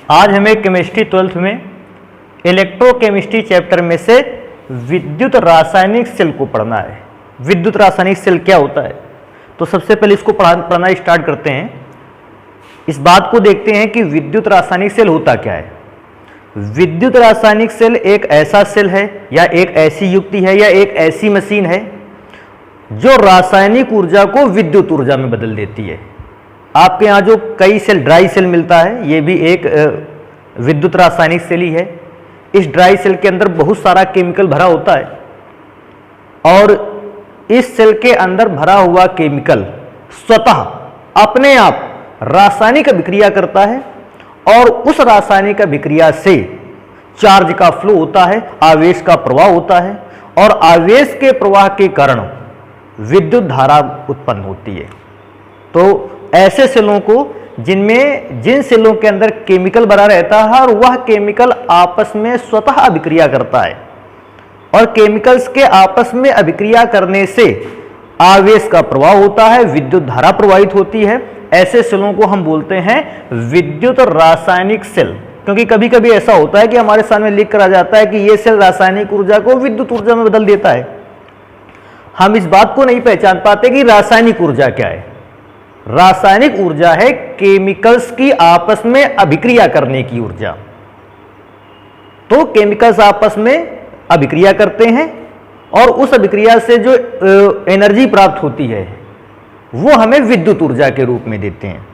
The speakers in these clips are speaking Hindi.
आज हमें केमिस्ट्री 12th में इलेक्ट्रोकेमिस्ट्री चैप्टर में से विद्युत रासायनिक सेल को पढ़ना है। विद्युत रासायनिक सेल क्या होता है, तो सबसे पहले इसको पढ़ना स्टार्ट करते हैं। इस बात को देखते हैं कि विद्युत रासायनिक सेल होता क्या है। विद्युत रासायनिक सेल एक ऐसा सेल है या एक ऐसी युक्ति है या एक ऐसी मशीन है जो रासायनिक ऊर्जा को विद्युत ऊर्जा में बदल देती है। आपके यहाँ जो कई सेल ड्राई सेल मिलता है, ये भी एक विद्युत रासायनिक सेल ही है। इस ड्राई सेल के अंदर बहुत सारा केमिकल भरा होता है और इस सेल के अंदर भरा हुआ केमिकल स्वतः अपने आप रासायनिक अभिक्रिया करता है और उस रासायनिक अभिक्रिया से चार्ज का फ्लो होता है, आवेश का प्रवाह होता है और आवेश के प्रवाह के कारण विद्युत धारा उत्पन्न होती है। तो ऐसे सेलों को जिन सेलों के अंदर केमिकल भरा रहता है और वह केमिकल आपस में स्वतः अभिक्रिया करता है और केमिकल्स के आपस में अभिक्रिया करने से आवेश का प्रवाह होता है, विद्युत धारा प्रवाहित होती है। ऐसे सेलों को हम बोलते हैं विद्युत रासायनिक सेल। क्योंकि कभी कभी ऐसा होता है कि हमारे सामने लिख कर आ जाता है कि यह सेल रासायनिक ऊर्जा को विद्युत ऊर्जा में बदल देता है। हम इस बात को नहीं पहचान पाते कि रासायनिक ऊर्जा क्या है। रासायनिक ऊर्जा है केमिकल्स की आपस में अभिक्रिया करने की ऊर्जा। तो केमिकल्स आपस में अभिक्रिया करते हैं और उस अभिक्रिया से जो एनर्जी प्राप्त होती है वो हमें विद्युत ऊर्जा के रूप में देते हैं।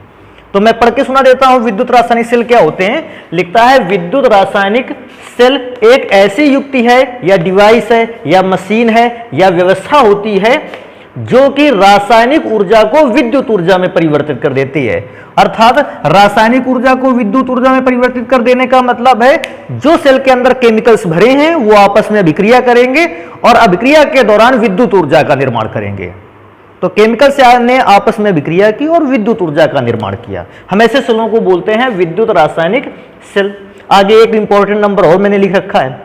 तो मैं पढ़ के सुना देता हूं विद्युत रासायनिक सेल क्या होते हैं। लिखता है विद्युत रासायनिक सेल एक ऐसी युक्ति है या डिवाइस है या मशीन है या व्यवस्था होती है जो कि रासायनिक ऊर्जा को विद्युत ऊर्जा में परिवर्तित कर देती है। अर्थात रासायनिक ऊर्जा को विद्युत ऊर्जा में परिवर्तित कर देने का मतलब है जो सेल के अंदर केमिकल्स भरे हैं वो आपस में अभिक्रिया करेंगे और अभिक्रिया के दौरान विद्युत ऊर्जा का निर्माण करेंगे। तो केमिकल्स ने आपस में अभिक्रिया की और विद्युत ऊर्जा का निर्माण किया। हम ऐसे सेलों को बोलते हैं विद्युत रासायनिक सेल। आगे एक इंपॉर्टेंट नंबर और मैंने लिख रखा है,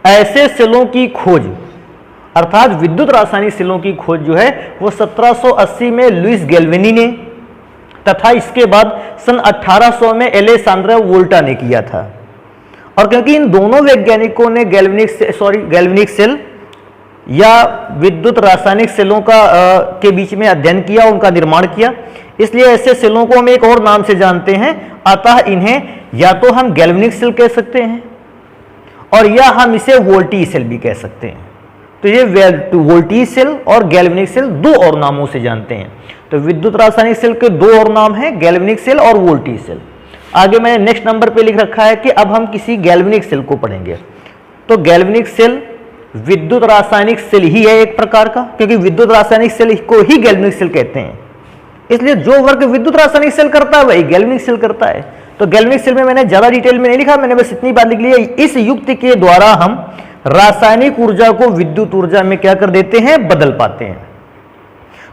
ऐसे सेलों की खोज अर्थात विद्युत रासायनिक सेलों की खोज जो है वो 1780 में लुइस गैल्वेनी ने तथा इसके बाद सन 1800 में एलेसांद्रो वोल्टा ने किया था। और क्योंकि इन दोनों वैज्ञानिकों ने गैल्वेनिक सेल या विद्युत रासायनिक सेलों के बीच में अध्ययन किया, उनका निर्माण किया, इसलिए ऐसे सेलों को हम एक और नाम से जानते हैं। अतः इन्हें या तो हम गैल्वेनिक सेल कह सकते हैं और या हम इसे वोल्टेज सेल भी कह सकते हैं। तो ये वोल्टेज सेल और गैल्वेनिक सेल दो और नामों से जानते हैं। तो विद्युत रासायनिक सेल के दो और नाम हैं, गैल्वेनिक सेल और वोल्टेज सेल। आगे मैंने नेक्स्ट नंबर पे लिख रखा है कि अब हम किसी गैल्वेनिक सेल को पढ़ेंगे। तो गैल्वेनिक सेल विद्युत रासायनिक सेल ही है एक प्रकार का, क्योंकि विद्युत रासायनिक सेल को ही गैल्वेनिक सेल कहते हैं। इसलिए जो वर्क विद्युत रासायनिक सेल करता है वही गैल्वेनिक सेल करता है। तो गैल्वेनिक सेल में मैंने ज्यादा डिटेल में नहीं लिखा, मैंने बस इतनी बात लिख ली है, इस युक्ति के द्वारा हम रासायनिक ऊर्जा को विद्युत ऊर्जा में क्या कर देते हैं, बदल पाते हैं।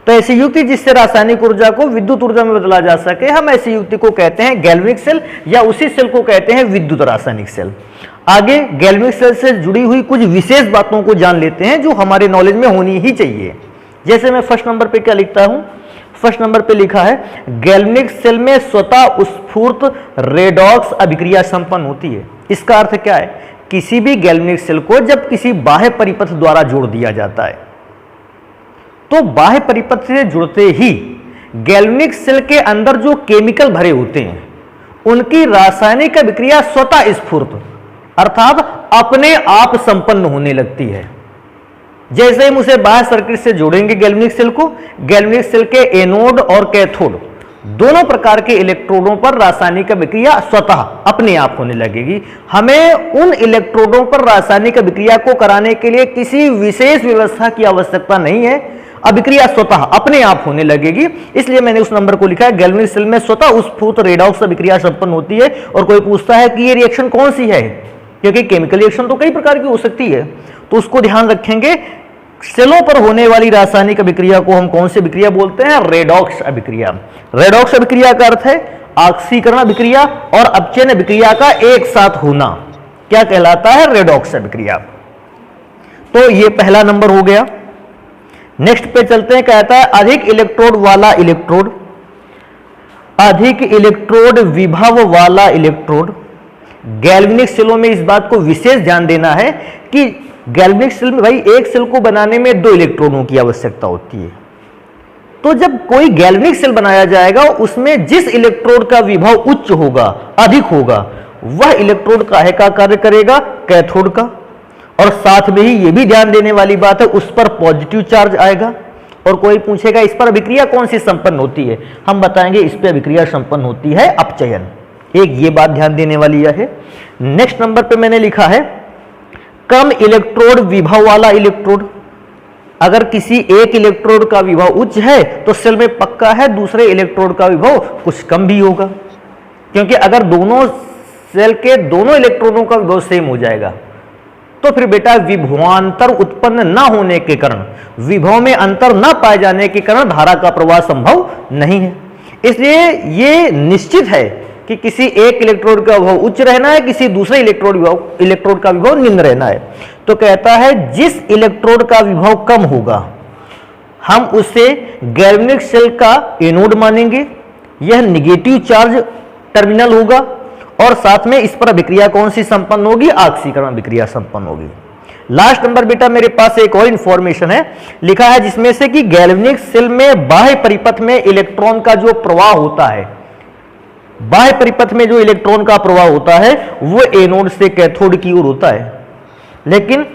तो ऐसी युक्ति जिससे रासायनिक ऊर्जा को विद्युत ऊर्जा में बदला जा सके, हम ऐसी युक्ति को कहते हैं गैल्वेनिक सेल या उसी सेल को कहते हैं विद्युत रासायनिक सेल। आगे गैल्वेनिक सेल से जुड़ी हुई कुछ विशेष बातों को जान लेते हैं जो हमारे नॉलेज में होनी ही चाहिए। जैसे मैं फर्स्ट नंबर पे क्या लिखता हूं, फर्स्ट नंबर पे लिखा है गैल्वेनिक सेल में स्वतः उत्स्फूर्त रेडॉक्स अभिक्रिया संपन्न होती है। इसका अर्थ क्या है, किसी भी गैल्वेनिक सेल को जब किसी बाह्य परिपथ द्वारा जोड़ दिया जाता है तो बाह्य परिपथ से जुड़ते ही गैल्वेनिक सेल के अंदर जो केमिकल भरे होते हैं उनकी रासायनिक अभिक्रिया स्वतः स्फूर्त अर्थात अपने आप संपन्न होने लगती है। जैसे हम उसे बाह्य सर्किट से जोड़ेंगे गैल्वेनिक सेल को, गैल्वेनिक सेल के एनोड और कैथोड दोनों प्रकार के इलेक्ट्रोडों पर रासायनिक अभिक्रिया स्वतः अपने आप होने लगेगी। हमें उन इलेक्ट्रोडों पर रासायनिक अभिक्रिया को कराने के लिए किसी विशेष व्यवस्था की आवश्यकता नहीं है, अभिक्रिया स्वतः अपने आप होने लगेगी। इसलिए मैंने उस नंबर को लिखा है गैल्वेनिक सेल में स्वतः उत्स्फूर्त रेडॉक्स अभिक्रिया संपन्न होती है। और कोई पूछता है कि ये रिएक्शन कौन सी है, क्योंकि केमिकल रिएक्शन तो कई प्रकार की हो सकती है, तो उसको ध्यान रखेंगे। सेलों पर होने वाली रासायनिक अभिक्रिया को हम कौन सी अभिक्रिया बोलते हैं, रेडॉक्स अभिक्रिया। रेडॉक्स अभिक्रिया का अर्थ है ऑक्सीकरण अभिक्रिया और अपचयन अभिक्रिया का एक साथ होना, क्या कहलाता है, रेडॉक्स अभिक्रिया। तो ये पहला नंबर हो गया। नेक्स्ट पे चलते हैं, कहता है अधिक इलेक्ट्रोड वाला इलेक्ट्रोड, अधिक इलेक्ट्रोड विभव वाला इलेक्ट्रोड गैल्वेनिक सेलों में इस बात को विशेष ध्यान देना है कि गैल्वेनिक सेल में भाई एक सेल को बनाने में 2 इलेक्ट्रॉनों की आवश्यकता होती है। तो जब कोई गैल्वेनिक सेल बनाया जाएगा उसमें जिस इलेक्ट्रोड का विभव उच्च होगा, अधिक होगा, वह इलेक्ट्रोड काहे का कार्य करेगा? कैथोड का। और साथ में ही यह भी ध्यान देने वाली बात है उस पर पॉजिटिव चार्ज आएगा। और कोई पूछेगा इस पर अभिक्रिया कौन सी संपन्न होती है, हम बताएंगे इस पर अभिक्रिया संपन्न होती है अपचयन। एक ये बात ध्यान देने वाली है। नेक्स्ट नंबर पे मैंने लिखा है कम इलेक्ट्रोड विभव वाला इलेक्ट्रोड। अगर किसी एक इलेक्ट्रोड का विभव उच्च है तो सेल में पक्का है दूसरे इलेक्ट्रोड का विभव कुछ कम भी होगा, क्योंकि अगर दोनों सेल के दोनों इलेक्ट्रॉनों का विभव सेम हो जाएगा तो फिर बेटा विभवांतर उत्पन्न ना होने के कारण, विभव में अंतर ना पाए जाने के कारण धारा का प्रवाह संभव नहीं है। इसलिए ये निश्चित है कि किसी एक इलेक्ट्रोड का विभव उच्च रहना है, किसी दूसरे इलेक्ट्रोड का विभव निम्न रहना है। तो कहता है जिस इलेक्ट्रोड का विभव कम होगा हम उसे गैल्वेनिक सेल का एनोड मानेंगे, यह निगेटिव चार्ज टर्मिनल होगा और साथ में इस पर अभिक्रिया कौन सी संपन्न होगी? ऑक्सीकरण अभिक्रिया संपन्न होगी। लास्ट नंबर बेटा मेरे पास एक और इंफॉर्मेशन है, लिखा है जिसमें से कि गैल्वेनिक सेल में बाह्य परिपथ में इलेक्ट्रॉन का जो प्रवाह होता है, बाह्य परिपथ में जो इलेक्ट्रॉन का प्रवाह होता है वो एनोड से कैथोड की ओर होता है, लेकिन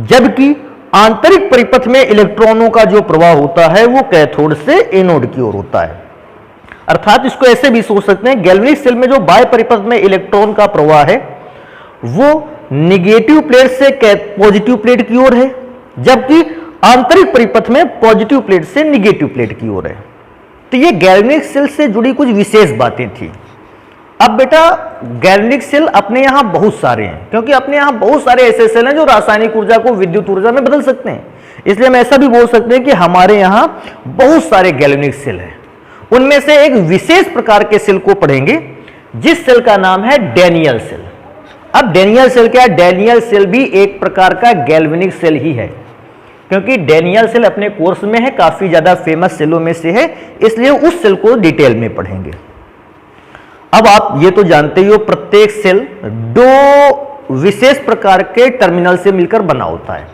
जबकि आंतरिक परिपथ में इलेक्ट्रॉनों का जो प्रवाह होता है वो कैथोड से एनोड की ओर होता है। अर्थात इसको ऐसे भी सोच सकते हैं गैल्वेनिक सेल में जो बाह्य परिपथ में इलेक्ट्रॉन का प्रवाह है वो निगेटिव प्लेट से पॉजिटिव प्लेट की ओर है, जबकि आंतरिक परिपथ में पॉजिटिव प्लेट से निगेटिव प्लेट की ओर है। तो ये गैल्वेनिक सेल से जुड़ी कुछ विशेष बातें थी। अब बेटा गैल्वेनिक सेल अपने यहां बहुत सारे हैं, क्योंकि अपने यहां बहुत सारे ऐसे सेल हैं जो रासायनिक ऊर्जा को विद्युत ऊर्जा में बदल सकते हैं। इसलिए हम ऐसा भी बोल सकते हैं कि हमारे यहां बहुत सारे गैल्वेनिक सेल हैं। उनमें से एक विशेष प्रकार के सेल को पढ़ेंगे जिस सेल का नाम है डैनियल सेल। अब डैनियल सेल क्या है? डैनियल सेल भी एक प्रकार का गैल्वेनिक सेल ही है, क्योंकि डैनियल सेल अपने कोर्स में है, काफी ज्यादा फेमस सेलों में से है, इसलिए उस सेल को डिटेल में पढ़ेंगे। अब आप ये तो जानते ही हो प्रत्येक सेल 2 विशेष प्रकार के टर्मिनल से मिलकर बना होता है,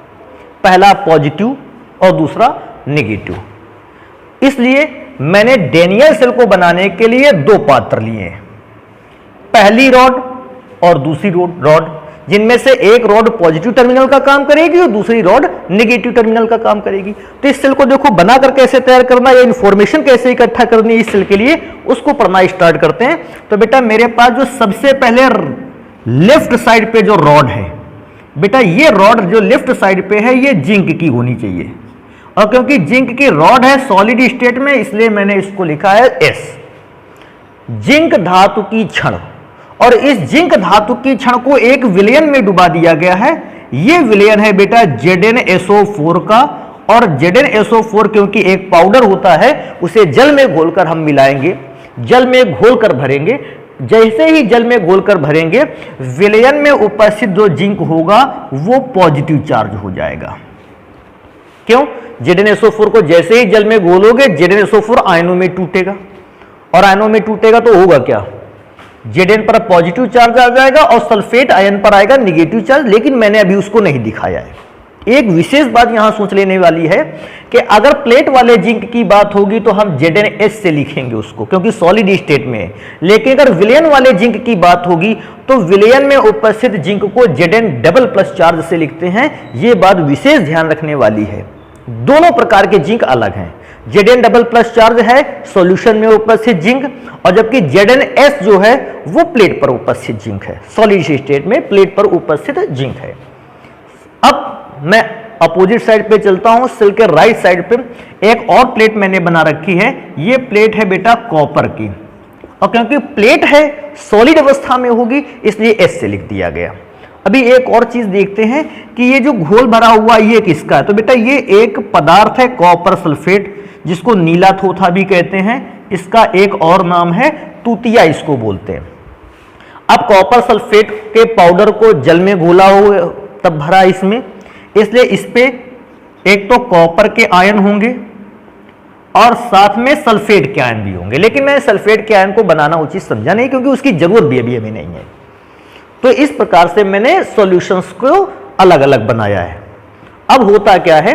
पहला पॉजिटिव और दूसरा नेगेटिव। इसलिए मैंने डैनियल सेल को बनाने के लिए 2 पात्र लिए हैं, पहली रॉड और दूसरी रॉड, जिनमें से एक रॉड पॉजिटिव टर्मिनल का काम करेगी और दूसरी रॉड नेगेटिव टर्मिनल का काम करेगी। तो इस सेल को देखो बनाकर कैसे तैयार करना या इंफॉर्मेशन कैसे इकट्ठा करनी है इस सेल के लिए, उसको पढ़ना स्टार्ट करते हैं। तो बेटा मेरे पास जो सबसे पहले लेफ्ट साइड पे जो रॉड है, बेटा ये रॉड जो लेफ्ट साइड पे है ये जिंक की होनी चाहिए, और क्योंकि जिंक की रॉड है सॉलिड स्टेट में इसलिए मैंने इसको लिखा है S। जिंक धातु की छड़, और इस जिंक धातु की छड़ को एक विलयन में डुबा दिया गया है। यह विलयन है बेटा ZnSO4 का, और ZnSO4 क्योंकि एक पाउडर होता है उसे जल में घोलकर हम मिलाएंगे, जल में घोलकर भरेंगे। जैसे ही जल में घोलकर भरेंगे विलयन में उपस्थित जो जिंक होगा वो पॉजिटिव चार्ज हो जाएगा। क्यों? ZnSO4 को जैसे ही जल में घोलोगे ZnSO4 आयनों में टूटेगा, और आयनों में टूटेगा तो होगा क्या? Zn पर पॉजिटिव चार्ज आ जाएगा और सल्फेट आयन पर आएगा निगेटिव चार्ज, लेकिन मैंने अभी उसको नहीं दिखाया है। एक विशेष बात यहां सोच लेने वाली है कि अगर प्लेट वाले जिंक की बात होगी तो हम ZnS से लिखेंगे उसको, क्योंकि सॉलिड स्टेट में है। लेकिन अगर विलयन वाले जिंक की बात होगी तो विलयन में उपस्थित जिंक को Zn डबल प्लस चार्ज से लिखते हैं। यह बात विशेष ध्यान रखने वाली है। दोनों प्रकार के जिंक अलग हैं। Zn डबल प्लस चार्ज है सॉल्यूशन में उपस्थित जिंक, और जबकि ZnS जो है वो प्लेट पर उपस्थित जिंक है, सॉलिड स्टेट में प्लेट पर उपस्थित जिंक है। अब मैं अपोजिट साइड पे चलता हूं, सेल के राइट साइड पे एक और प्लेट मैंने बना रखी है। ये प्लेट है बेटा कॉपर की, और क्योंकि प्लेट है सॉलिड अवस्था में होगी इसलिए S से लिख दिया गया। अभी एक और चीज देखते हैं कि ये जो घोल भरा हुआ ये किसका है? तो बेटा ये एक पदार्थ है कॉपर सल्फेट, जिसको नीला थोथा भी कहते हैं। इसका एक और नाम है तूतिया इसको बोलते हैं। अब कॉपर सल्फेट के पाउडर को जल में घोला हो तब भरा इसमें, इसलिए इस पे एक तो कॉपर के आयन होंगे और साथ में सल्फेट के आयन भी होंगे, लेकिन मैंने सल्फेट के आयन को बनाना उचित समझा नहीं क्योंकि उसकी जरूरत भी अभी नहीं है। तो इस प्रकार से मैंने सॉल्यूशंस को अलग अलग बनाया है। अब होता क्या है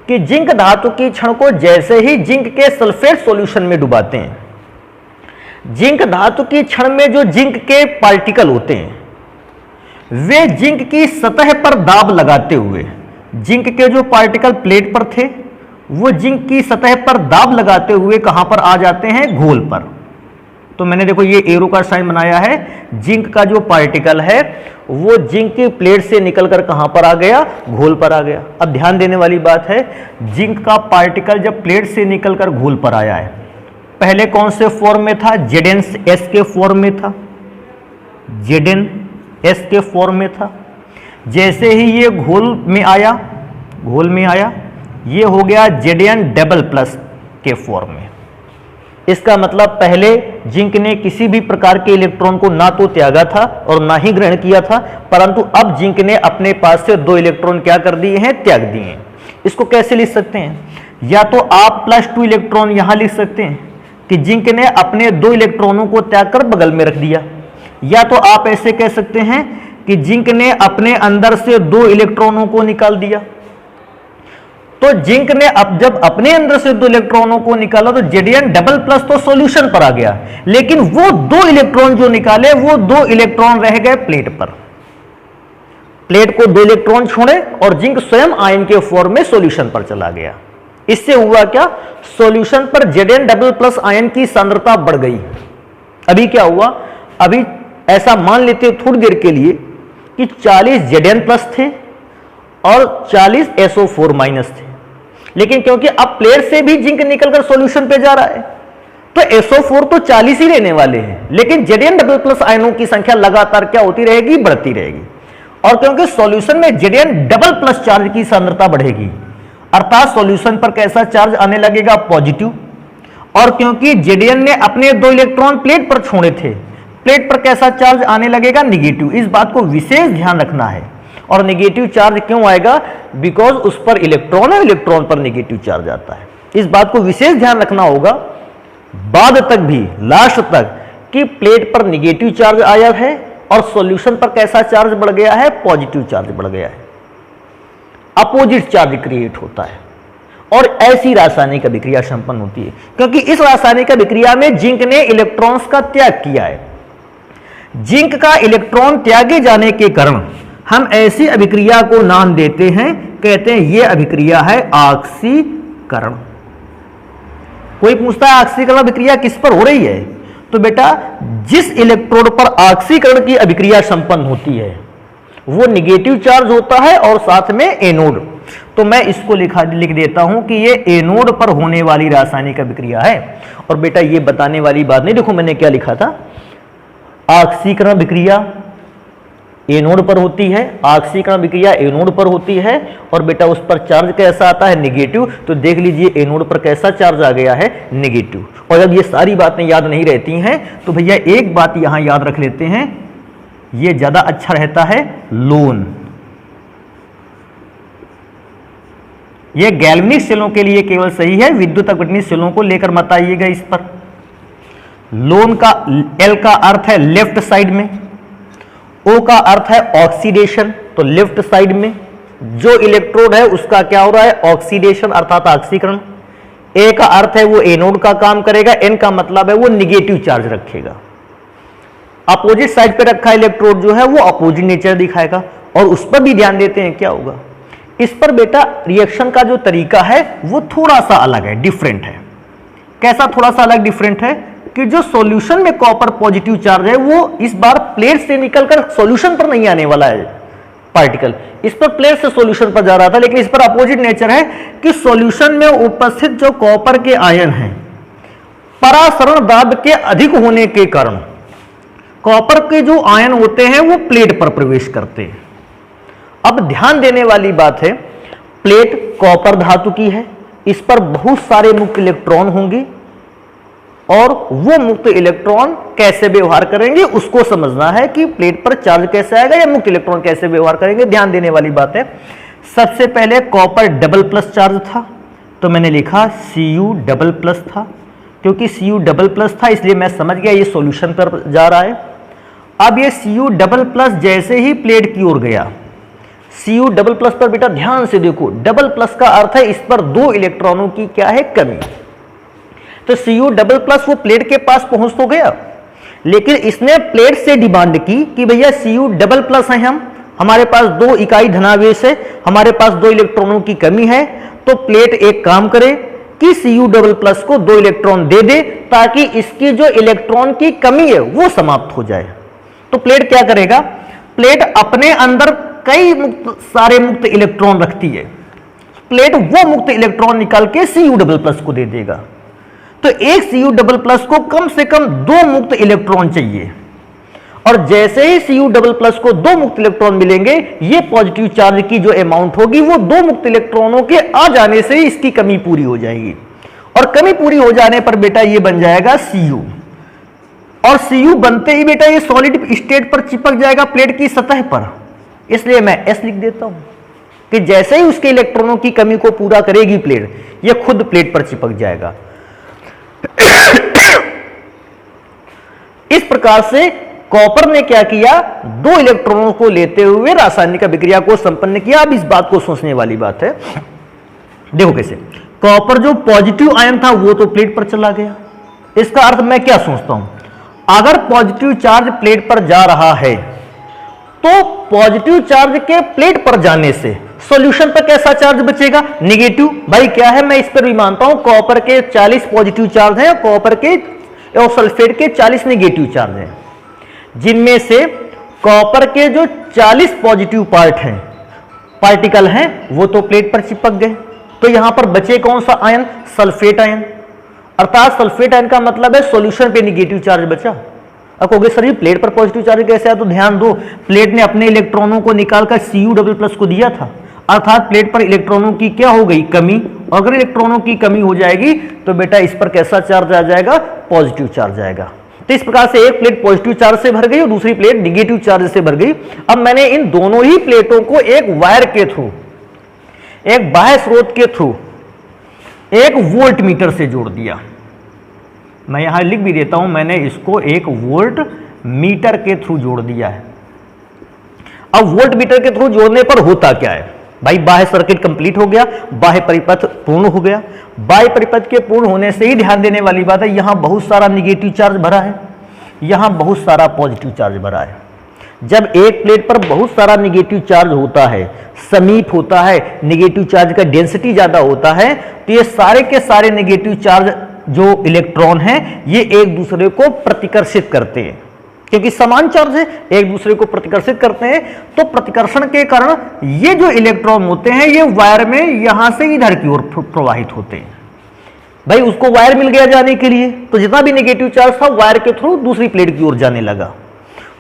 कि जिंक धातु की क्षण को जैसे ही जिंक के सल्फेट सॉल्यूशन में डुबाते हैं, जिंक धातु की क्षण में जो जिंक के पार्टिकल होते हैं वे जिंक की सतह पर दाब लगाते हुए, जिंक के जो पार्टिकल प्लेट पर थे वो जिंक की सतह पर दाब लगाते हुए कहां पर आ जाते हैं, घोल पर। तो मैंने देखो ये एरो का साइन बनाया है, जिंक का जो पार्टिकल है वो जिंक की प्लेट से निकलकर कहां पर आ गया, घोल पर आ गया। अब ध्यान देने वाली बात है, जिंक का पार्टिकल जब प्लेट से निकलकर घोल पर आया है, पहले कौन से फॉर्म में था, ZnS के फॉर्म में था, ZnS के फॉर्म में था। जैसे ही ये घोल में आया, ये हो गया Zn++ के फॉर्म में। इसका मतलब पहले जिंक ने किसी भी प्रकार के इलेक्ट्रॉन को ना तो त्यागा था और ना ही ग्रहण किया था, परंतु अब जिंक ने अपने पास से 2 इलेक्ट्रॉन क्या कर दिए हैं, त्याग दिए हैं। इसको कैसे लिख सकते हैं, या तो आप +2 इलेक्ट्रॉन यहां लिख सकते हैं कि जिंक ने अपने 2 इलेक्ट्रॉनों को त्याग कर बगल में रख दिया, या तो आप ऐसे कह सकते हैं कि जिंक ने अपने अंदर से 2 इलेक्ट्रॉनों को निकाल दिया। तो जिंक ने अब जब अपने अंदर से 2 इलेक्ट्रॉनों को निकाला तो Zn++ तो सॉल्यूशन पर आ गया, लेकिन वो 2 इलेक्ट्रॉन जो निकाले वो 2 इलेक्ट्रॉन रह गए प्लेट पर। प्लेट को 2 इलेक्ट्रॉन छोड़े और जिंक स्वयं आयन के फॉर्म में सॉल्यूशन पर चला गया। इससे हुआ क्या, सॉल्यूशन पर Zn++ आयन की सांद्रता बढ़ गई। अभी क्या हुआ, अभी ऐसा मान लेते थोड़ी देर के लिए कि 40 Zn+ थे और 40 SO4- थे, लेकिन क्योंकि अब प्लेट से भी जिंक निकलकर सॉल्यूशन पे जा रहा है तो SO4 तो 40 ही रहने वाले हैं, लेकिन Zn++ आयनों की संख्या लगातार क्या होती रहेगी, बढ़ती रहेगी। और क्योंकि सॉल्यूशन में Zn++ चार्ज की सांद्रता बढ़ेगी, अर्थात सॉल्यूशन पर कैसा चार्ज आने लगेगा, पॉजिटिव। और क्योंकि Zn ने अपने 2 इलेक्ट्रॉन प्लेट पर छोड़े थे, प्लेट पर कैसा चार्ज आने लगेगा, निगेटिव। इस बात को विशेष ध्यान रखना है। और नेगेटिव चार्ज क्यों आएगा, बिकॉज उस पर इलेक्ट्रॉन है, इलेक्ट्रॉन पर नेगेटिव चार्ज आता है। इस बात को विशेष ध्यान रखना होगा बाद तक भी, लास्ट तक, कि प्लेट पर नेगेटिव चार्ज आया है और सॉल्यूशन पर कैसा चार्ज बढ़ गया है, पॉजिटिव चार्ज बढ़ गया है। अपोजिट चार्ज क्रिएट होता है और ऐसी रासायनिक अभिक्रिया संपन्न होती है। क्योंकि इस रासायनिक अभिक्रिया में जिंक ने इलेक्ट्रॉन्स का त्याग किया है। जिंक का इलेक्ट्रॉन त्यागे जाने के कारण हम ऐसी अभिक्रिया को नाम देते हैं, कहते हैं यह अभिक्रिया है ऑक्सीकरण। कोई पूछता है ऑक्सीकरण अभिक्रिया किस पर हो रही है, तो बेटा जिस इलेक्ट्रोड पर ऑक्सीकरण की अभिक्रिया संपन्न होती है वो निगेटिव चार्ज होता है और साथ में एनोड। तो मैं इसको लिख देता हूं कि ये एनोड पर होने वाली रासायनिक अभिक्रिया है। और बेटा ये बताने वाली बात नहीं, देखो मैंने क्या लिखा था, ऑक्सीकरण अभिक्रिया एनोड पर होती है, ऑक्सीकरण अभिक्रिया एनोड पर होती है और बेटा उस पर चार्ज कैसा आता है, नेगेटिव। तो देख लीजिए एनोड पर कैसा चार्ज आ गया है, नेगेटिव। और जब ये सारी बातें याद नहीं रहती हैं तो भैया एक बात यहां याद रख लेते हैं, ये ज्यादा अच्छा रहता है, लोन। ये गैल्वेनिक सेलों के लिए केवल सही है, विद्युत अपघटनीय सेलों को लेकर मत आइएगा इस पर। लोन का एल का अर्थ है लेफ्ट साइड में, ओ का अर्थ है ऑक्सीडेशन, तो लेफ्ट साइड में जो इलेक्ट्रोड है उसका क्या हो रहा है, ऑक्सीडेशन अर्थात ऑक्सीकरण। ए का अर्थ है वो एनोड का काम करेगा, एन का मतलब है वो निगेटिव चार्ज रखेगा। अपोजिट साइड पे रखा इलेक्ट्रोड जो है वो अपोजिट नेचर दिखाएगा। और उस पर भी ध्यान देते हैं क्या होगा, इस पर बेटा रिएक्शन का जो तरीका है वो थोड़ा सा अलग है, डिफरेंट है। कैसा थोड़ा सा अलग डिफरेंट है कि जो सॉल्यूशन में कॉपर पॉजिटिव चार्ज है वो इस बार प्लेट से निकलकर सॉल्यूशन पर नहीं आने वाला है पार्टिकल, इस पर प्लेट से सॉल्यूशन पर जा रहा था, लेकिन इस पर अपोजिट नेचर है कि सॉल्यूशन में उपस्थित जो कॉपर के आयन हैं परासरण दाब के अधिक होने के कारण कॉपर के जो आयन होते हैं वो प्लेट पर प्रवेश करते हैं। अब ध्यान देने वाली बात है, प्लेट कॉपर धातु की है, इस पर बहुत सारे मुक्त इलेक्ट्रॉन होंगे और वो मुक्त इलेक्ट्रॉन कैसे व्यवहार करेंगे उसको समझना है कि प्लेट पर चार्ज कैसे आएगा या मुक्त इलेक्ट्रॉन कैसे व्यवहार करेंगे। ध्यान देने वाली बात है, सबसे पहले कॉपर डबल+ चार्ज था तो मैंने लिखा Cu++ था, क्योंकि Cu++ था इसलिए मैं समझ गया ये सॉल्यूशन पर जा रहा है। अब ये Cu++ जैसे ही प्लेट की ओर गया, Cu++ पर बेटा ध्यान से देखो, डबल प्लस का अर्थ है इस पर 2 इलेक्ट्रॉनों की क्या है, कमी। तो Cu++ वो प्लेट के पास पहुंच तो गया, लेकिन इसने प्लेट से डिमांड की कि भैया Cu++ है, हमारे पास 2 इकाई धनावेश है, हमारे पास 2 इलेक्ट्रॉनों की कमी है। तो प्लेट एक काम करे कि Cu++ को 2 इलेक्ट्रॉन दे दे ताकि इसकी जो इलेक्ट्रॉन की कमी है वो समाप्त हो जाए। तो प्लेट क्या करेगा, प्लेट अपने अंदर कई सारे मुक्त इलेक्ट्रॉन रखती है, प्लेट वो मुक्त इलेक्ट्रॉन निकाल के Cu++ को दे देगा। तो एक Cu++ को कम से कम 2 मुक्त इलेक्ट्रॉन चाहिए, और जैसे ही Cu++ को 2 मुक्त इलेक्ट्रॉन मिलेंगे, ये पॉजिटिव चार्ज की जो अमाउंट होगी वो 2 मुक्त इलेक्ट्रॉनों के आ जाने से ही इसकी कमी पूरी हो जाएगी, और कमी पूरी हो जाने पर बेटा ये बन जाएगा Cu, और Cu बनते ही बेटा ये सॉलिड स्टेट पर चिपक जाएगा प्लेट की सतह पर, इसलिए मैं S लिख देता हूं कि जैसे ही उसके इलेक्ट्रॉनों की कमी को पूरा करेगी प्लेट, ये खुद प्लेट पर चिपक जाएगा। इस प्रकार से कॉपर ने क्या किया, 2 इलेक्ट्रॉनों को लेते हुए रासायनिक अभिक्रिया को संपन्न किया। अब इस बात को सोचने वाली बात है, देखो कैसे, कॉपर जो पॉजिटिव आयन था वो तो प्लेट पर चला गया। इसका अर्थ मैं क्या सोचता हूं, अगर पॉजिटिव चार्ज प्लेट पर जा रहा है तो पॉजिटिव चार्ज के प्लेट पर जाने से सॉल्यूशन पर कैसा चार्ज बचेगा, नेगेटिव। भाई क्या है, मैं इस पर भी मानता हूं कॉपर के 40 पॉजिटिव चार्ज हैं, कॉपर के और सल्फेट के 40 नेगेटिव चार्ज हैं, जिनमें से कॉपर के जो 40 पॉजिटिव पार्टिकल हैं वो तो प्लेट पर चिपक गए। तो यहां पर बचे कौन सा आयन, सल्फेट आयन, अर्थात सल्फेट आयन का मतलब है सॉल्यूशन पे नेगेटिव चार्ज बचा। अब कहोगे सर ये प्लेट पर पॉजिटिव चार्ज कैसे आया, तो ध्यान दो, प्लेट ने अपने इलेक्ट्रॉनों को निकालकर Cu++ को दिया था, अर्थात प्लेट पर इलेक्ट्रॉनों की क्या हो गई, कमी। अगर इलेक्ट्रॉनों की कमी हो जाएगी तो बेटा इस पर कैसा चार्ज आ जाएगा, पॉजिटिव चार्ज आएगा। तो इस प्रकार से एक प्लेट पॉजिटिव चार्ज से भर गई और दूसरी प्लेट नेगेटिव चार्ज से भर गई। अब मैंने इन दोनों ही प्लेटों को एक वायर के थ्रू, एक बाह्य स्रोत के थ्रू, एक वोल्ट मीटर से जोड़ दिया। मैं यहां लिख भी देता हूं, मैंने इसको एक वोल्ट मीटर के थ्रू जोड़ दिया है। अब वोल्ट मीटर के थ्रू जोड़ने पर होता क्या है भाई, बाह्य सर्किट कंप्लीट हो गया, बाह्य परिपथ पूर्ण हो गया। बाह्य परिपथ के पूर्ण होने से ही ध्यान देने वाली बात है, यहां बहुत सारा नेगेटिव चार्ज भरा है, यहां बहुत सारा पॉजिटिव चार्ज भरा है। जब एक प्लेट पर बहुत सारा नेगेटिव चार्ज होता है, समीप होता है, नेगेटिव चार्ज का डेंसिटी ज्यादा होता है, तो ये सारे के सारे नेगेटिव चार्ज जो इलेक्ट्रॉन हैं ये एक दूसरे को प्रतिकर्षित करते हैं, क्योंकि समान चार्ज है, एक दूसरे को प्रतिकर्षित करते हैं। तो प्रतिकर्षण के कारण ये जो इलेक्ट्रॉन होते हैं ये वायर में यहां से इधर की ओर प्रवाहित होते हैं। भाई उसको वायर मिल गया जाने के लिए, तो जितना भी नेगेटिव चार्ज था वायर के थ्रू दूसरी प्लेट की ओर जाने लगा,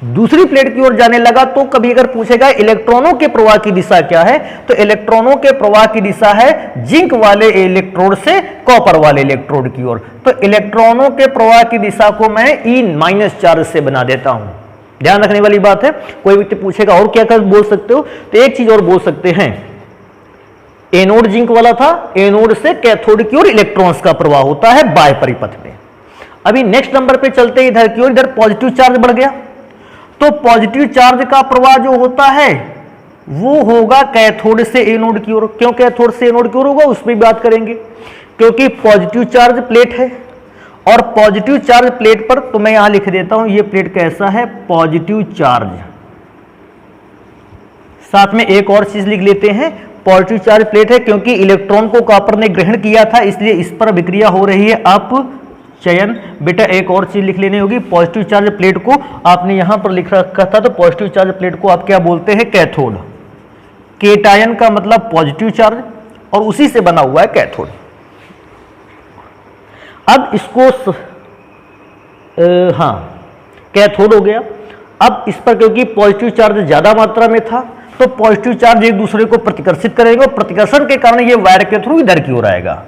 दूसरी प्लेट की ओर जाने लगा। तो कभी अगर पूछेगा इलेक्ट्रॉनों के प्रवाह की दिशा क्या है, तो इलेक्ट्रॉनों के प्रवाह की दिशा है जिंक वाले इलेक्ट्रोड से कॉपर वाले इलेक्ट्रोड की ओर। तो इलेक्ट्रॉनों के प्रवाह की दिशा को मैं E- चार्ज से बना देता हूं। ध्यान रखने वाली बात है, कोई व्यक्ति पूछेगा और क्या कर बोल सकते हो, तो एक चीज और बोल सकते हैं, एनोड जिंक वाला था, एनोड से कैथोड की ओर इलेक्ट्रॉन्स का प्रवाह होता है बाह्य परिपथ में। अभी नेक्स्ट नंबर पे चलते इधर की ओर, इधर पॉजिटिव चार्ज बढ़ गया, तो पॉजिटिव चार्ज का प्रवाह जो होता है वो होगा कैथोड से एनोड की ओर। क्यों कैथोड से एनोड की ओर होगा उसमें बात करेंगे, क्योंकि पॉजिटिव चार्ज प्लेट है और पॉजिटिव चार्ज प्लेट पर, तो मैं यहां लिख देता हूं ये प्लेट कैसा है, पॉजिटिव चार्ज। साथ में एक और चीज लिख लेते हैं, पॉजिटिव चार्ज प्लेट है क्योंकि इलेक्ट्रॉन को कॉपर ने ग्रहण किया था, इसलिए इस पर अभिक्रिया हो रही है अपचयन। बेटा एक और चीज लिख लेनी होगी, पॉजिटिव चार्ज प्लेट को आपने यहां पर लिख रखा था, तो पॉजिटिव चार्ज प्लेट को आप क्या बोलते हैं, कैथोड। केटायन का मतलब पॉजिटिव चार्ज और उसी से बना हुआ है कैथोड। अब इसको कैथोड हो गया। अब इस पर क्योंकि पॉजिटिव चार्ज ज्यादा मात्रा में था तो पॉजिटिव चार्ज एक दूसरे को प्रतिकर्षित करेंगे और प्रतिकर्षण के कारण ये वायर के थ्रू इधर की ओर आएगा।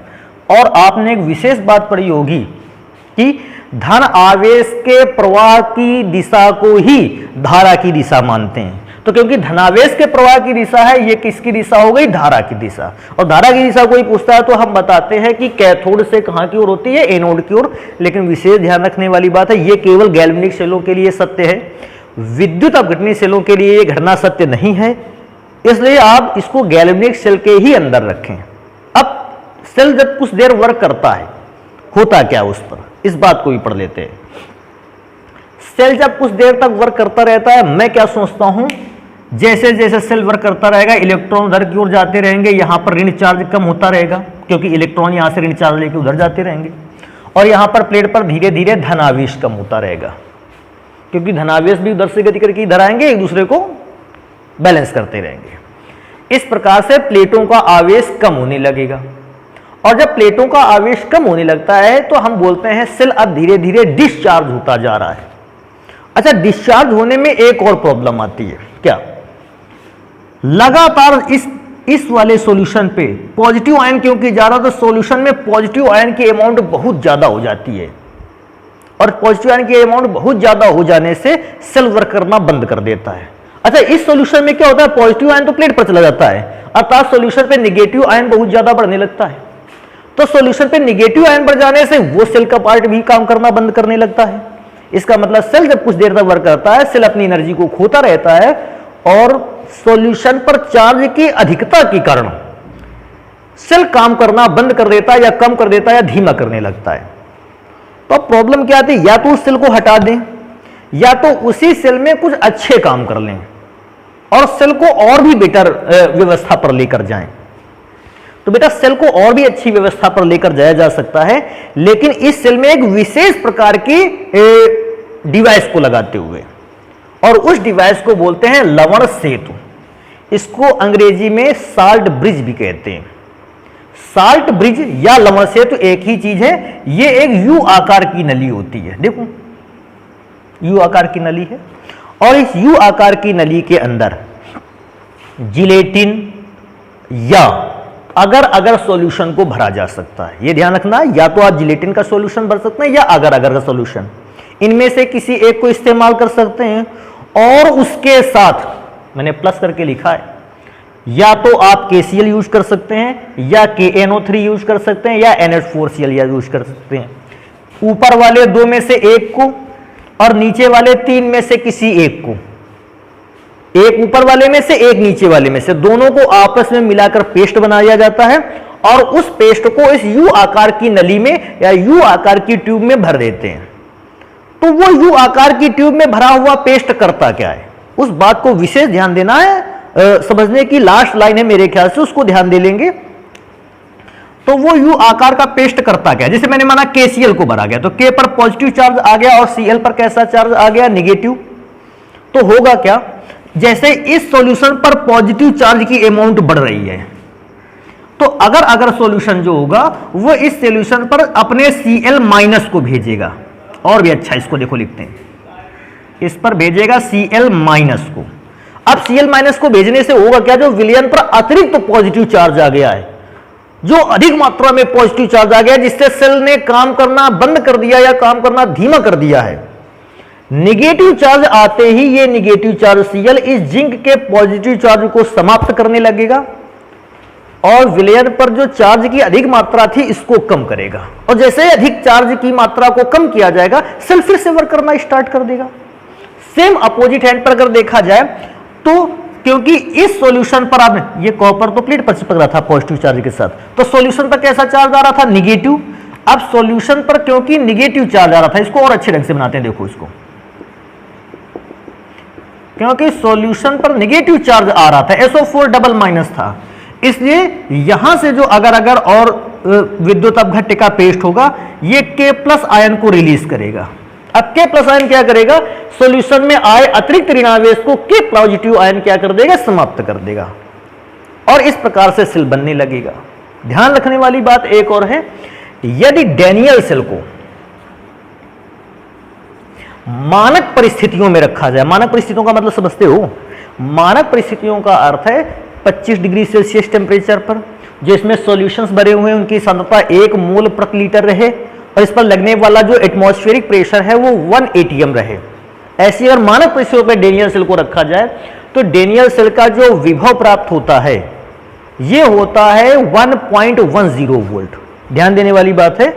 और आपने एक विशेष बात पढ़ी होगी कि धन आवेश के प्रवाह की दिशा को ही धारा की दिशा मानते हैं। तो क्योंकि धनावेश के प्रवाह की दिशा है, ये किसकी दिशा हो गई, धारा की दिशा। और धारा की दिशा कोई पूछता है तो हम बताते हैं कि कैथोड से कहां की ओर होती है, एनोड की ओर। लेकिन विशेष ध्यान रखने वाली बात है, ये केवल गैल्वेनिक सेलों के लिए सत्य है। विद्युत अपघटनीय सेलों के लिए ये घटना सत्य नहीं है, इसलिए आप इसको गैल्वेनिक सेल के ही अंदर रखें। अब सेल जब कुछ देर वर्क करता है, होता क्या उस पर, इस बात को भी पढ़ लेते हैं। सेल जब कुछ देर तक वर्क करता रहता है, मैं क्या सोचता हूं, जैसे जैसे सेल वर्क करता रहेगा इलेक्ट्रॉन उधर की ओर जाते रहेंगे, यहां पर ऋण चार्ज कम होता रहेगा क्योंकि इलेक्ट्रॉन यहां से ऋण चार्ज लेके उधर जाते रहेंगे, और यहां पर प्लेट पर धीरे धीरे धनावेश कम होता रहेगा क्योंकि धनावेश भी उधर से गति करके इधर आएंगे, एक दूसरे को बैलेंस करते रहेंगे। इस प्रकार से प्लेटों का आवेश कम होने लगेगा, और जब प्लेटों का आवेश कम होने लगता है तो हम बोलते हैं सेल अब धीरे धीरे डिस्चार्ज होता जा रहा है। अच्छा, डिस्चार्ज होने में एक और प्रॉब्लम आती है, क्या, लगातार इस वाले सॉल्यूशन पे पॉजिटिव आयन क्योंकि जा रहा, तो सॉल्यूशन में पॉजिटिव आयन की अमाउंट बहुत ज्यादा हो जाती है, और पॉजिटिव आयन की अमाउंट बहुत ज्यादा हो जाने से सेल वर्क करना बंद कर देता है। अच्छा, इस सॉल्यूशन में क्या होता है, पॉजिटिव आयन तो प्लेट पर चला जाता है, अर्थात सॉल्यूशन पे नेगेटिव आयन बहुत ज्यादा बढ़ने लगता है, तो सॉल्यूशन पे नेगेटिव आयन बढ़ जाने से वो सेल का पार्ट भी काम करना बंद करने लगता है। इसका मतलब सेल जब कुछ देर तक वर्क करता है, सेल अपनी एनर्जी को खोता रहता है, और सॉल्यूशन पर चार्ज की अधिकता के कारण सेल काम करना बंद कर देता है, या कम कर देता है, या धीमा करने लगता है। तो प्रॉब्लम क्या आती है, या तो उस सेल को हटा दें, या तो उसी सेल में कुछ अच्छे काम कर लें और सेल को और भी बेटर व्यवस्था पर लेकर जाएं। तो बेटा सेल को और भी अच्छी व्यवस्था पर लेकर जाया जा सकता है, लेकिन इस सेल में एक विशेष प्रकार की डिवाइस को लगाते हुए, और उस डिवाइस को बोलते हैं लवण सेतु। इसको अंग्रेजी में साल्ट ब्रिज भी कहते हैं। साल्ट ब्रिज या लवण सेतु एक ही चीज है। ये एक यू आकार की नली होती है, देखो यू आकार की नली है, और इस यू आकार की नली के अंदर जिलेटिन या अगर सॉल्यूशन को भरा जा सकता है। ये ध्यान रखना, या तो आप जिलेटिन का सॉल्यूशन भर सकते हैं या अगर का सॉल्यूशन, इनमें से किसी एक को इस्तेमाल कर सकते हैं। और उसके साथ मैंने प्लस करके लिखा है, या तो आप KCl यूज कर सकते हैं, या KNO3 यूज कर सकते हैं, या NH4Cl यूज कर सकते हैं। ऊपर वाले दो में से एक को और नीचे वाले तीन में से किसी एक को, एक ऊपर वाले में से एक नीचे वाले में से, दोनों को आपस में मिलाकर पेस्ट बनाया जाता है, और उस पेस्ट को इस यू आकार की नली में या यू आकार की ट्यूब में भर देते हैं। तो वो यू आकार की ट्यूब में भरा हुआ पेस्ट करता क्या है, उस बात को विशेष ध्यान देना है। समझने की लास्ट लाइन है मेरे ख्याल से, उसको ध्यान दे लेंगे। तो वो यू आकार का पेस्ट करता क्या है, जैसे मैंने माना KCl को भरा गया, तो K पर पॉजिटिव चार्ज आ गया और Cl पर कैसा चार्ज आ गया, निगेटिव। तो होगा क्या, जैसे इस सॉल्यूशन पर पॉजिटिव चार्ज की अमाउंट बढ़ रही है, तो अगर सॉल्यूशन जो होगा वो इस सॉल्यूशन पर अपने Cl माइनस को भेजेगा। और भी अच्छा, इसको देखो लिखते हैं, इस पर भेजेगा Cl माइनस को। अब Cl माइनस को भेजने से होगा क्या, जो विलयन पर अतिरिक्त तो पॉजिटिव चार्ज आ गया है, जो अधिक मात्रा में पॉजिटिव चार्ज आ गया, जिससे सेल ने काम करना बंद कर दिया या काम करना धीमा कर दिया है। निगेटिव चार्ज आते ही ये निगेटिव चार्ज Cl इस जिंक के पॉजिटिव चार्ज को समाप्त करने लगेगा, और विलयन पर जो चार्ज की अधिक मात्रा थी इसको कम करेगा, और जैसे अधिक चार्ज की मात्रा को कम किया जाएगा, सेल फिर से वर्क करना स्टार्ट कर देगा। सेम अपोजिट हैंड पर अगर देखा जाए तो, क्योंकि इस सॉल्यूशन पर अब ये कॉपर तो प्लेट पर चिपक रहा था पॉजिटिव चार्ज के साथ, तो सॉल्यूशन पर कैसा चार्ज आ रहा था, निगेटिव। अब सॉल्यूशन पर क्योंकि निगेटिव चार्ज आ रहा था, इसको और अच्छे ढंग से बनाते हैं, देखो इसको, क्योंकि सॉल्यूशन पर निगेटिव चार्ज आ रहा था, SO4 डबल माइनस था, इसलिए यहां से जो अगर और विद्युत अपघट्य का पेस्ट होगा, ये K प्लस आयन को रिलीज करेगा। अब K प्लस आयन क्या करेगा, सॉल्यूशन में आए अतिरिक्त ऋणावेश को K पॉजिटिव आयन क्या कर देगा, समाप्त कर देगा, और इस प्रकार से सेल बनने लगेगा। ध्यान रखने वाली बात एक और है, यदि डैनियल सेल को मानक परिस्थितियों में रखा जाए, मानक परिस्थितियों का मतलब समझते हो, मानक परिस्थितियों का अर्थ है 25 डिग्री सेल्सियस टेम्परेचर पर, जो इसमें सॉल्यूशंस भरे हुए हैं उनकी सांद्रता 1 मोल प्रति लीटर रहे, और इस पर लगने वाला जो एटमॉस्फेरिक प्रेशर है वो 1 atm रहे। ऐसी अगर मानक परिस्थितियों पर डैनियल सेल को रखा जाए, तो डैनियल सेल का जो विभव प्राप्त होता है ये होता है 1.10 वोल्ट। ध्यान देने वाली बात है,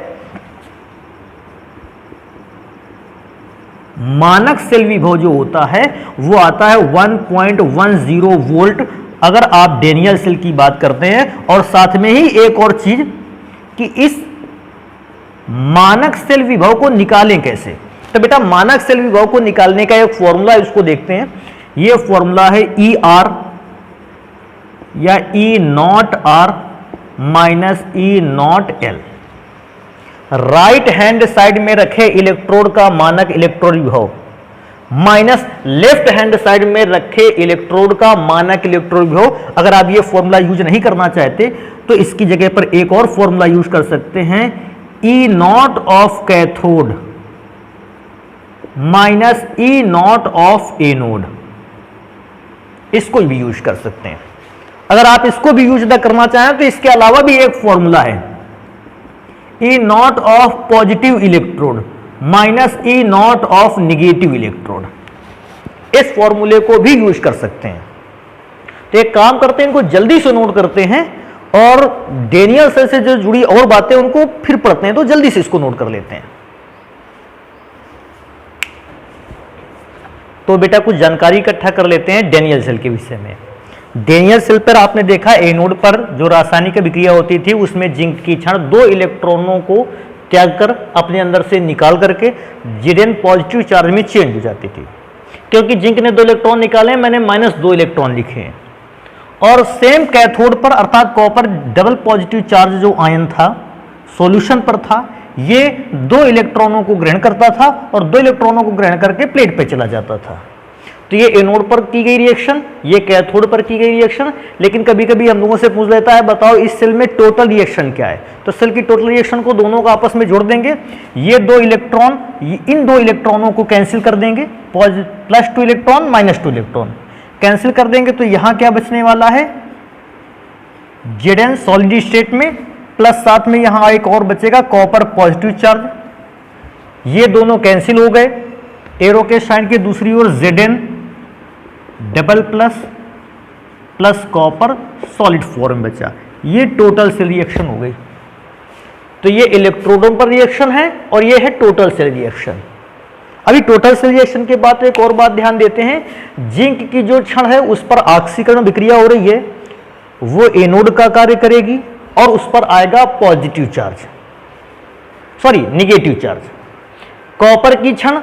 मानक सेल विभव जो होता है वो आता है 1.10 वोल्ट, अगर आप डेनियल सेल की बात करते हैं। और साथ में ही एक और चीज कि इस मानक सेल विभव को निकालें कैसे। तो बेटा मानक सेल विभव को निकालने का एक फॉर्मूला है, उसको देखते हैं। ये फॉर्मूला है ई आर या E naught R minus E naught L. Right hand side में रखे इलेक्ट्रोड का मानक इलेक्ट्रोड विभव माइनस लेफ्ट हैंड साइड में रखे इलेक्ट्रोड का मानक इलेक्ट्रोड विभव। अगर आप ये फॉर्मूला यूज नहीं करना चाहते तो इसकी जगह पर एक और फॉर्मूला यूज कर सकते हैं, E naught of cathode minus E naught of anode. इसको भी यूज कर सकते हैं। अगर आप इसको भी यूज न करना चाहें तो इसके अलावा भी एक फॉर्मूला है, E naught of positive electrode minus E naught of negative electrode. इस फॉर्मूले को भी यूज कर सकते हैं। तो एक काम करते हैं, इनको जल्दी से नोट करते हैं और डेनियल सेल से जो जुड़ी और बातें उनको फिर पढ़ते हैं। तो जल्दी से इसको नोट कर लेते हैं। तो बेटा कुछ जानकारी इकट्ठा कर लेते हैं डेनियल सेल के विषय में। डेनियल सेल पर आपने देखा एनोड पर जो रासायनिक अभिक्रिया होती थी उसमें जिंक की क्षण 2 इलेक्ट्रॉनों को त्याग कर अपने अंदर से निकाल करके Zn पॉजिटिव चार्ज में चेंज हो जाती थी। क्योंकि जिंक ने 2 इलेक्ट्रॉन निकाले, मैंने -2 इलेक्ट्रॉन लिखे हैं। और सेम कैथोड पर अर्थात कॉपर डबल पॉजिटिव चार्ज जो आयन था सॉल्यूशन पर था, ये 2 इलेक्ट्रॉनों को ग्रहण करता था और 2 इलेक्ट्रॉनों को ग्रहण करके प्लेट पे चला जाता था। तो ये एनोड पर की गई रिएक्शन, ये कैथोड पर की गई रिएक्शन। लेकिन कभी कभी हम लोगों से पूछ लेता है बताओ इस सेल में टोटल रिएक्शन क्या है। तो सेल की टोटल रिएक्शन को दोनों को आपस में जोड़ देंगे। ये 2 इलेक्ट्रॉन इन 2 इलेक्ट्रॉनों को कैंसिल कर देंगे, +2 इलेक्ट्रॉन -2 इलेक्ट्रॉन कैंसिल कर देंगे। तो यहां क्या बचने वाला है, Zn सॉलिड स्टेट में प्लस साथ में यहां एक और बचेगा कॉपर पॉजिटिव चार्ज। ये दोनों कैंसिल हो गए। एरो के साइन की दूसरी ओर Zn double plus copper solid form बचा। ये टोटल सेल रिएक्शन हो गई। तो ये इलेक्ट्रोडों पर रिएक्शन है और ये है टोटल सेल रिएक्शन। अभी टोटल सेल रिएक्शन के बाद एक और बात ध्यान देते हैं, जिंक की जो क्षण है उस पर ऑक्सीकरण विक्रिया हो रही है, वो एनोड का कार्य करेगी और उस पर आएगा positive charge, sorry negative charge. Copper की क्षण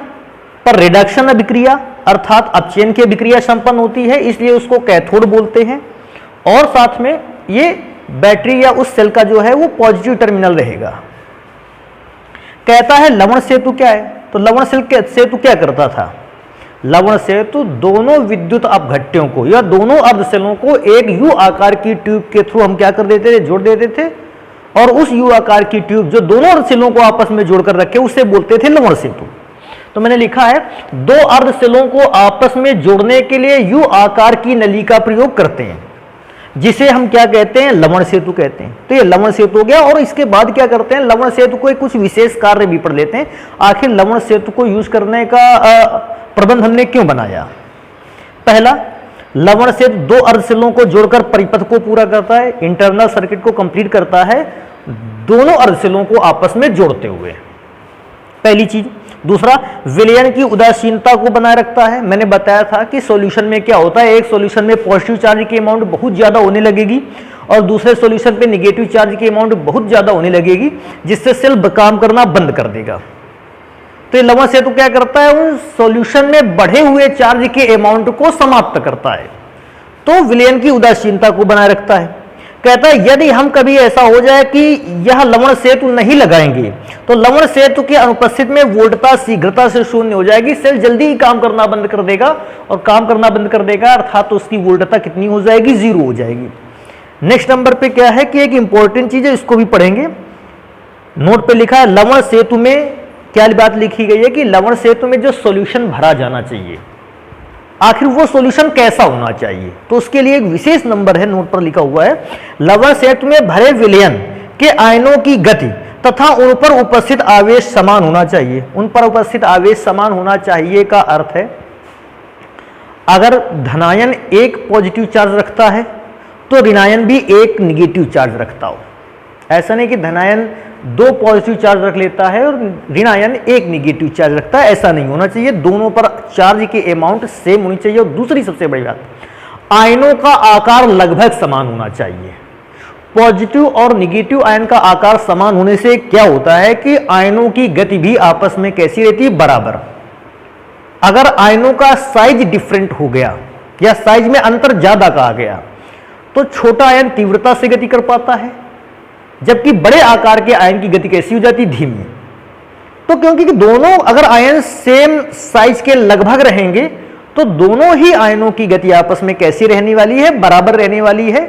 पर रिडक्शन अभिक्रिया अर्थात अपचयन की अभिक्रिया संपन्न होती है, इसलिए उसको कैथोड बोलते हैं। और साथ में ये बैटरी या उस सेल का जो है वो पॉजिटिव टर्मिनल रहेगा। कहता है लवण सेतु क्या है, तो लवण सेतु क्या करता था, लवण सेतु दोनों विद्युत अपघट्यों को या दोनों अर्धसेलों को एक यू आकार की ट्यूब के थ्रू हम क्या कर देते थे, जोड़ देते थे। और उस यू आकार की ट्यूब जो दोनों अर्धसेलों को आपस में जोड़कर रखे उसे बोलते थे लवण सेतु। तो मैंने लिखा है 2 अर्धसेलों को आपस में जोड़ने के लिए यू आकार की नली का प्रयोग करते हैं, जिसे हम क्या कहते हैं, लवण सेतु कहते हैं। तो ये लवण सेतु हो गया। और इसके बाद क्या करते हैं, लवण सेतु को कुछ विशेष कार्य भी पढ़ लेते हैं। आखिर लवण सेतु को यूज करने का प्रबंध हमने क्यों बनाया। पहला, लवण सेतु 2 अर्धसेलों को जोड़कर परिपथ को पूरा करता है, इंटरनल सर्किट को कंप्लीट करता है, दोनों अर्धसेलों को आपस में जोड़ते हुए, पहली चीज। दूसरा, विलयन की उदासीनता को बनाए रखता है। मैंने बताया था कि सॉल्यूशन में क्या होता है, एक सॉल्यूशन में पॉजिटिव चार्ज की अमाउंट बहुत ज्यादा होने लगेगी और दूसरे सॉल्यूशन पे नेगेटिव चार्ज की अमाउंट बहुत ज्यादा होने लगेगी, जिससे सेल काम करना बंद कर देगा। तो ये लवण सेतु क्या करता है, उन सॉल्यूशन में बढ़े हुए चार्ज के अमाउंट को समाप्त करता है, तो विलयन की उदासीनता को बनाए रखता है। कहता है यदि हम कभी ऐसा हो जाए कि यह लवण सेतु नहीं लगाएंगे तो लवण सेतु की अनुपस्थिति में वोल्टता शीघ्रता से शून्य हो जाएगी, सेल जल्दी ही काम करना बंद कर देगा। और काम करना बंद कर देगा अर्थात तो उसकी वोल्टता कितनी हो जाएगी, 0 हो जाएगी। नेक्स्ट नंबर पे क्या है कि एक इंपॉर्टेंट चीज है, इसको भी पढ़ेंगे। नोट पे लिखा है लवण सेतु में क्या बात लिखी गई है कि लवण सेतु में जो सॉल्यूशन भरा जाना चाहिए आखिर वो सॉल्यूशन कैसा होना चाहिए, तो उसके लिए एक विशेष नंबर है, नोट पर लिखा हुआ है, लवण सेतु में भरे विलयन के आयनों की गति तथा उन पर उपस्थित आवेश समान होना चाहिए। उन पर उपस्थित आवेश समान होना चाहिए का अर्थ है अगर धनायन एक पॉजिटिव चार्ज रखता है तो ऋणायन भी एक निगेटिव चार्ज रखता हो। ऐसा नहीं कि धनायन 2 पॉजिटिव चार्ज रख लेता है और ऋण आयन 1 निगेटिव चार्ज रखता है, ऐसा नहीं होना चाहिए। दोनों पर चार्ज की अमाउंट सेम होनी चाहिए। और दूसरी सबसे बड़ी बात, आयनों का आकार लगभग समान होना चाहिए। पॉजिटिव और निगेटिव आयन का आकार समान होने से क्या होता है कि आयनों की गति भी आपस में कैसी रहती है, बराबर। अगर आयनों का साइज डिफरेंट हो गया या साइज में अंतर ज्यादा का आ गया तो छोटा आयन तीव्रता से गति कर पाता है, जबकि बड़े आकार के आयन की गति कैसी हो जाती है, धीमी। तो क्योंकि दोनों अगर आयन सेम साइज के लगभग रहेंगे तो दोनों ही आयनों की गति आपस में कैसी रहने वाली है, बराबर रहने वाली है।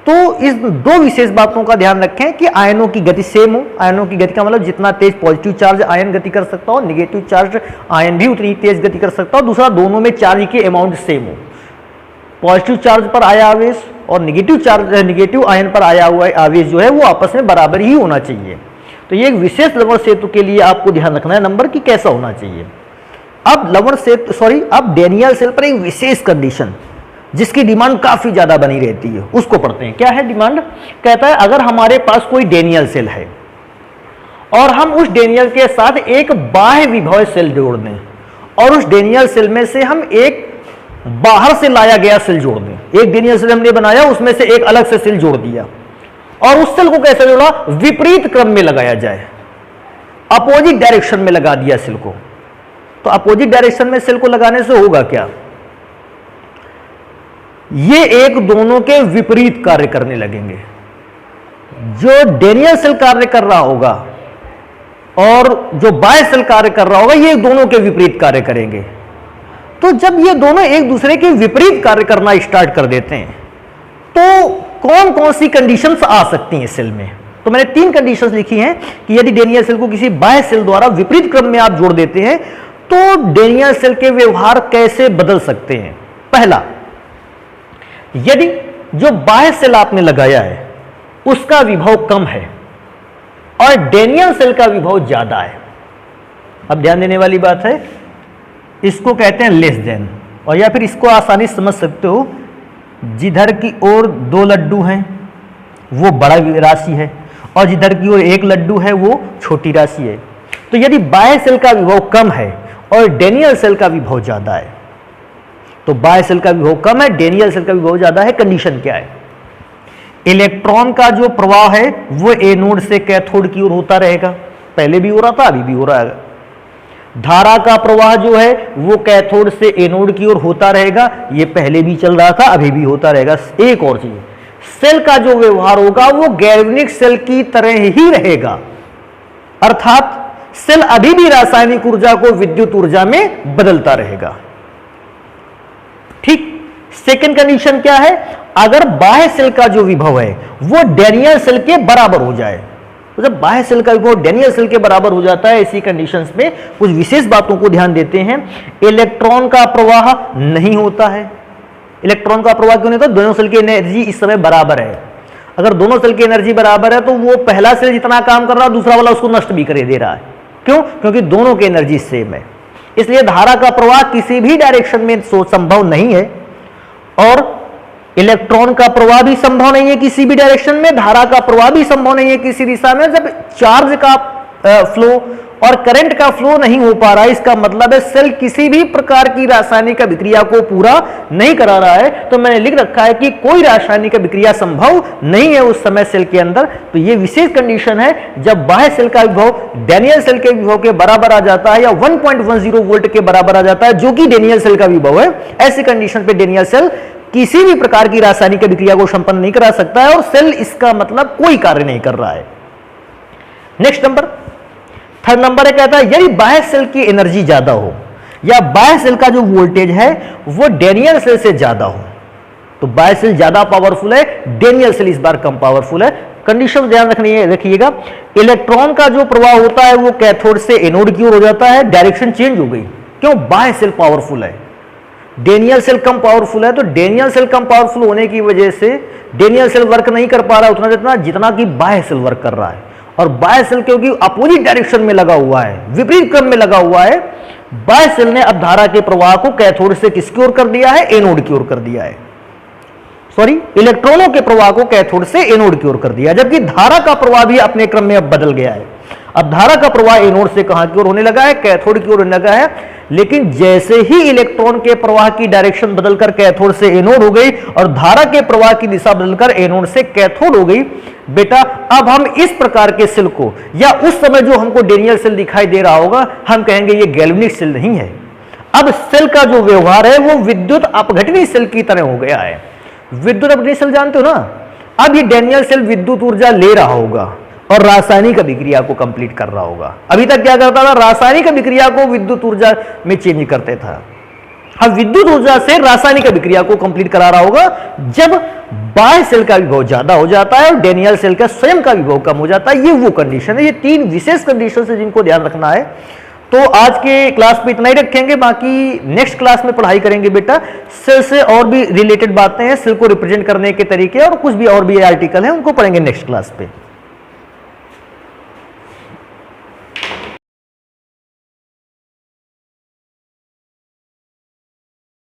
तो इस 2 विशेष बातों का ध्यान रखें कि आयनों की गति सेम हो। आयनों की गति का मतलब जितना तेज पॉजिटिव चार्ज आयन गति कर सकता हो, निगेटिव चार्ज आयन भी उतनी तेज गति कर सकता हो। दूसरा, दोनों में चार्ज की अमाउंट सेम हो। पॉजिटिव चार्ज पर आया आवेश और निगेटिव आयन पर आया हुआ आवेश जो है वो आपस में बराबर ही होना चाहिए। तो ये एक विशेष लवण सेतु के लिए आपको ध्यान रखना है नंबर की कैसा होना चाहिए। अब डेनियल सेल पर एक विशेष कंडीशन जिसकी डिमांड काफी ज्यादा बनी रहती है उसको पढ़ते हैं। क्या है डिमांड? कहता है अगर हमारे पास कोई डेनियल सेल है और हम उस डेनियल के साथ एक बाह्य विभव सेल जोड़ दें और उस डेनियल सेल में से हम एक बाहर से लाया गया सेल जोड़ दें। एक डेनियल सेल हमने बनाया, उसमें से एक अलग से सेल जोड़ दिया और उस सेल को कैसे जोड़ा? विपरीत क्रम में लगाया जाए, अपोजिट डायरेक्शन में लगा दिया सेल को। तो अपोजिट डायरेक्शन में सेल को लगाने से होगा क्या? ये एक दोनों के विपरीत कार्य करने लगेंगे। जो डेनियल सेल कार्य कर रहा होगा और जो बाह्य सेल कार्य कर रहा होगा, ये दोनों के विपरीत कार्य करेंगे। तो जब ये दोनों एक दूसरे के विपरीत कार्य करना स्टार्ट कर देते हैं तो कौन कौन सी कंडीशंस आ सकती हैं सेल में? तो मैंने 3 कंडीशंस लिखी हैं कि यदि डेनियल सेल को किसी बाह्य सेल द्वारा विपरीत क्रम में आप जोड़ देते हैं तो डेनियल सेल के व्यवहार कैसे बदल सकते हैं। पहला, यदि जो बाह्य सेल आपने लगाया है उसका विभव कम है और डेनियल सेल का विभव ज्यादा है। अब ध्यान देने वाली बात है, इसको कहते हैं लेस देन, और या फिर इसको आसानी से समझ सकते हो, जिधर की ओर 2 लड्डू हैं वो बड़ा राशि है और जिधर की ओर 1 लड्डू है वो छोटी राशि है। तो यदि बाह्य सेल का विभव कम है और डेनियल सेल का विभव ज्यादा है, तो बाह्य सेल का विभव कम है, डेनियल सेल का विभव ज्यादा है, कंडीशन क्या है? इलेक्ट्रॉन का जो प्रवाह है वो एनोड से कैथोड की ओर होता रहेगा, पहले भी हो रहा था, अभी भी हो रहा है। धारा का प्रवाह जो है वो कैथोड से एनोड की ओर होता रहेगा, ये पहले भी चल रहा था, अभी भी होता रहेगा। एक और चीज, सेल का जो व्यवहार होगा वो गैल्वेनिक सेल की तरह ही रहेगा, अर्थात सेल अभी भी रासायनिक ऊर्जा को विद्युत ऊर्जा में बदलता रहेगा। ठीक। सेकेंड कंडीशन क्या है? अगर बाह्य सेल का जो विभव है वो डेनियल सेल के बराबर हो जाए। तो जब बाह्य सेल का विभव डेनियल सेल के बराबर हो जाता है, ऐसी कंडीशंस में कुछ विशेष बातों को ध्यान देते हैं। इलेक्ट्रॉन का प्रवाह नहीं होता है। इलेक्ट्रॉन का प्रवाह क्यों नहीं होता? दोनों सेल की एनर्जी इस समय बराबर है। अगर दोनों सेल की एनर्जी बराबर है तो वो पहला सेल जितना काम कर रहा है दूसरा वाला उसको नष्ट भी कर दे रहा है। क्यों? क्योंकि दोनों की एनर्जी सेम है। इसलिए धारा का प्रवाह किसी भी डायरेक्शन में संभव नहीं है और इलेक्ट्रॉन का प्रवाह भी संभव नहीं है किसी भी डायरेक्शन में, धारा का प्रवाह भी संभव नहीं है किसी दिशा में। जब चार्ज का फ्लो और करंट का फ्लो नहीं हो पा रहा है, इसका मतलब है सेल किसी भी प्रकार की रासायनिक अभिक्रिया को पूरा नहीं करा रहा है। तो मैंने लिख रखा है कि कोई रासायनिक अभिक्रिया संभव नहीं है उस समय सेल के अंदर। तो ये विशेष कंडीशन है जब बाह्य सेल का विभव डेनियल सेल के विभव के बराबर आ जाता है या 1.10 वोल्ट के बराबर आ जाता है, जो कि डेनियल सेल का विभव है। ऐसी कंडीशन पे डेनियल सेल किसी भी प्रकार की रासायनिक अभिक्रिया को संपन्न नहीं करा सकता है और सेल इसका मतलब कोई कार्य नहीं कर रहा है। नेक्स्ट नंबर, थर्ड नंबर है, कहता है यदि बाह्य सेल की एनर्जी ज्यादा हो या बाह्य सेल का जो वोल्टेज है वो डेनियल सेल से ज्यादा हो, तो बाह्य सेल ज्यादा पावरफुल है, डेनियल सेल इस बार कम पावरफुल है। कंडीशन ध्यान रखिएगा। इलेक्ट्रॉन का जो प्रवाह होता है वो कैथोड से एनोड की ओर हो जाता है, डायरेक्शन चेंज हो गई। क्यों? बाह्य सेल पावरफुल है, डेनियल सेल कम पावरफुल है। तो डेनियल सेल कम पावरफुल होने की वजह से डेनियल सेल वर्क नहीं कर पा रहा उतना जितना कि बाह्य सेल वर्क कर रहा है। और बाह्य सेल क्योंकि अपोजिट डायरेक्शन में लगा हुआ है, विपरीत क्रम में लगा हुआ है, बाह्य सेल ने अब धारा के प्रवाह को कैथोड से किसकी ओर कर दिया है? एनोड की ओर कर दिया है। इलेक्ट्रॉनों के प्रवाह को कैथोड से एनोड की ओर कर दिया, जबकि धारा का प्रवाह भी अपने क्रम में अब बदल गया है। अब धारा का प्रवाह एनोड से कहां की ओर होने लगा है, कैथोड की ओर होने लगा है। लेकिन जैसे ही इलेक्ट्रॉन के प्रवाह की डायरेक्शन बदलकर कैथोड से एनोड हो गई और धारा के प्रवाह की दिशा बदलकर एनोड से कैथोड हो गई, बेटा अब हम इस प्रकार के सेल को, या उस समय जो हमको डेनियल सेल दिखाई दे रहा होगा, हम कहेंगे ये गैल्वेनिक सेल नहीं है। अब सेल का जो व्यवहार है वो विद्युत अपघटनी सेल की तरह हो गया है। विद्युत अपघटनी सेल जानते हो ना, अब ये डेनियल सेल विद्युत ऊर्जा ले रहा होगा और रासायनिक अभिक्रिया को कंप्लीट कर रहा होगा। अभी तक क्या करता था, रासायनिक अभिक्रिया को विद्युत ऊर्जा में चेंज करते था। अब विद्युत ऊर्जा से रासायनिक अभिक्रिया को कंप्लीट करा रहा होगा जब बाह्य सेल का विभव ज्यादा हो जाता है और डेनियल सेल का स्वयं का विभव कम हो जाता है। ये वो कंडीशन है, ये 3 विशेष कंडीशन है जिनको ध्यान रखना है। तो आज के क्लास में इतना ही रखेंगे, बाकी नेक्स्ट क्लास में पढ़ाई करेंगे बेटा सेल से और भी रिलेटेड बातें हैं, सेल को रिप्रेजेंट करने के तरीके और कुछ भी और भी आर्टिकल हैं, उनको पढ़ेंगे नेक्स्ट क्लास पे।